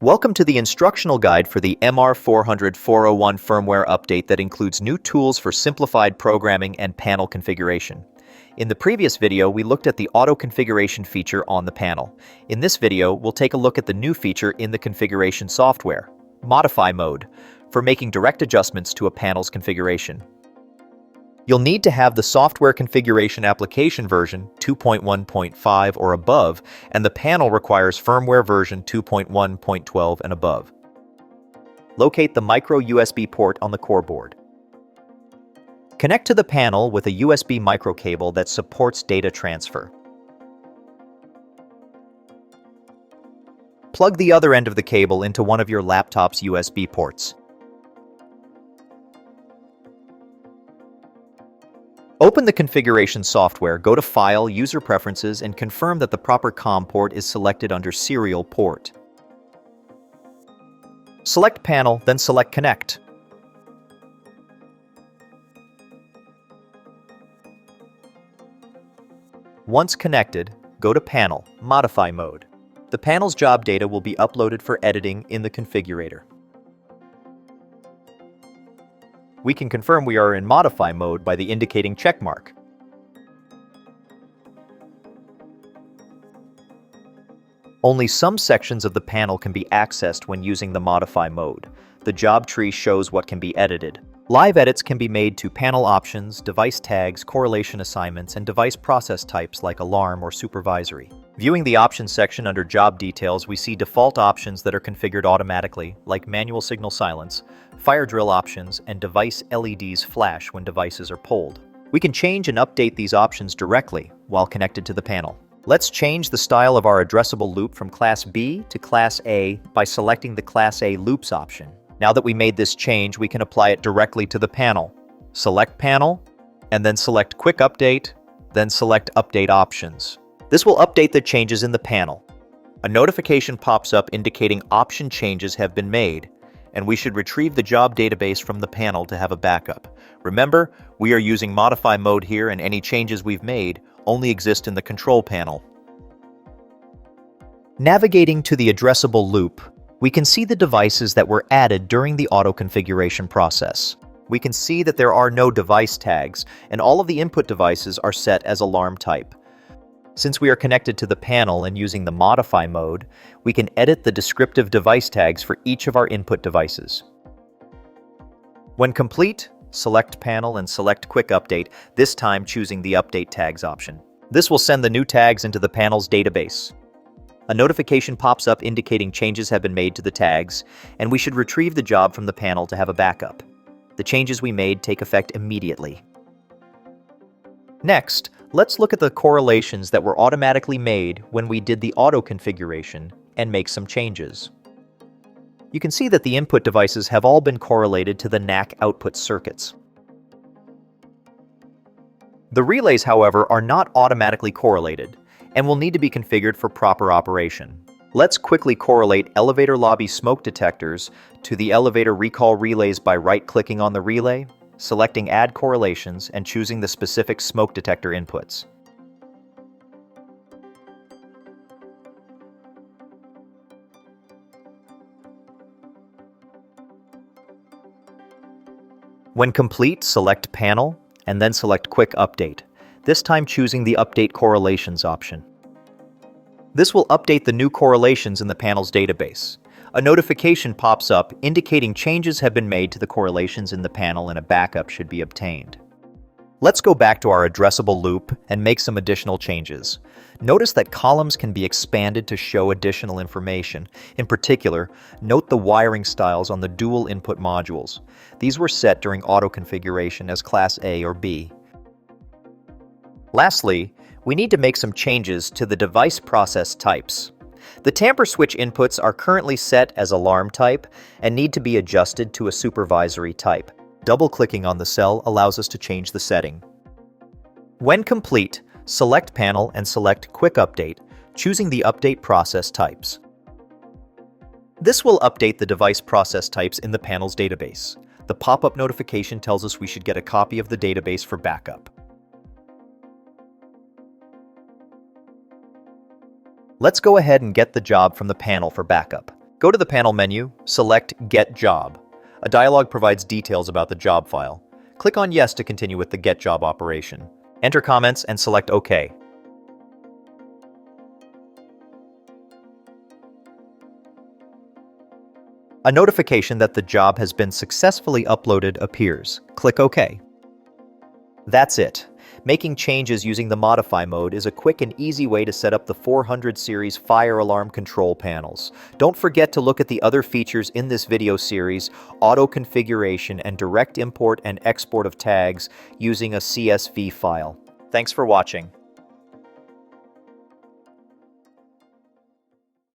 Welcome to the instructional guide for the MR-400 401 firmware update that includes new tools for simplified programming and panel configuration. In the previous video, we looked at the auto configuration feature on the panel. In this video, we'll take a look at the new feature in the configuration software, Modify Mode, for making direct adjustments to a panel's configuration. You'll need to have the software configuration application version 2.1.5 or above, and the panel requires firmware version 2.1.12 and above. Locate the micro USB port on the core board. Connect to the panel with a USB micro cable that supports data transfer. Plug the other end of the cable into one of your laptop's USB ports. Open the configuration software, go to File, User Preferences, and confirm that the proper COM port is selected under Serial Port. Select Panel, then select Connect. Once connected, go to Panel, Modify Mode. The panel's job data will be uploaded for editing in the configurator. We can confirm we are in Modify Mode by the indicating check mark. Only some sections of the panel can be accessed when using the Modify Mode. The job tree shows what can be edited. Live edits can be made to panel options, device tags, correlation assignments, and device process types like alarm or supervisory. Viewing the options section under Job Details, we see default options that are configured automatically, like manual signal silence, fire drill options, and device LEDs flash when devices are pulled. We can change and update these options directly while connected to the panel. Let's change the style of our addressable loop from Class B to Class A by selecting the Class A Loops option. Now that we made this change, we can apply it directly to the panel. Select Panel, and then select Quick Update, then select Update Options. This will update the changes in the panel. A notification pops up indicating option changes have been made, and we should retrieve the job database from the panel to have a backup. Remember, we are using Modify Mode here, and any changes we've made only exist in the control panel. Navigating to the addressable loop, we can see the devices that were added during the auto configuration process. We can see that there are no device tags, and all of the input devices are set as alarm type. Since we are connected to the panel and using the Modify Mode, we can edit the descriptive device tags for each of our input devices. When complete, select Panel and select Quick Update, this time choosing the Update Tags option. This will send the new tags into the panel's database. A notification pops up indicating changes have been made to the tags, and we should retrieve the job from the panel to have a backup. The changes we made take effect immediately. Next, let's look at the correlations that were automatically made when we did the auto configuration and make some changes. You can see that the input devices have all been correlated to the NAC output circuits. The relays, however, are not automatically correlated and will need to be configured for proper operation. Let's quickly correlate elevator lobby smoke detectors to the elevator recall relays by right-clicking on the relay, selecting Add Correlations, and choosing the specific smoke detector inputs. When complete, select Panel, and then select Quick Update, this time choosing the Update Correlations option. This will update the new correlations in the panel's database. A notification pops up indicating changes have been made to the correlations in the panel and a backup should be obtained. Let's go back to our addressable loop and make some additional changes. Notice that columns can be expanded to show additional information. In particular, note the wiring styles on the dual input modules. These were set during auto configuration as Class A or B. Lastly, we need to make some changes to the device process types. The tamper switch inputs are currently set as alarm type and need to be adjusted to a supervisory type. Double-clicking on the cell allows us to change the setting. When complete, select Panel and select Quick Update, choosing the Update Process Types. This will update the device process types in the panel's database. The pop-up notification tells us we should get a copy of the database for backup. Let's go ahead and get the job from the panel for backup. Go to the panel menu, select Get Job. A dialog provides details about the job file. Click on Yes to continue with the Get Job operation. Enter comments and select OK. A notification that the job has been successfully uploaded appears. Click OK. That's it. Making changes using the Modify mode is a quick and easy way to set up the 400 series fire alarm control panels. Don't forget to look at the other features in this video series: auto configuration and direct import and export of tags using a CSV file. Thanks for watching.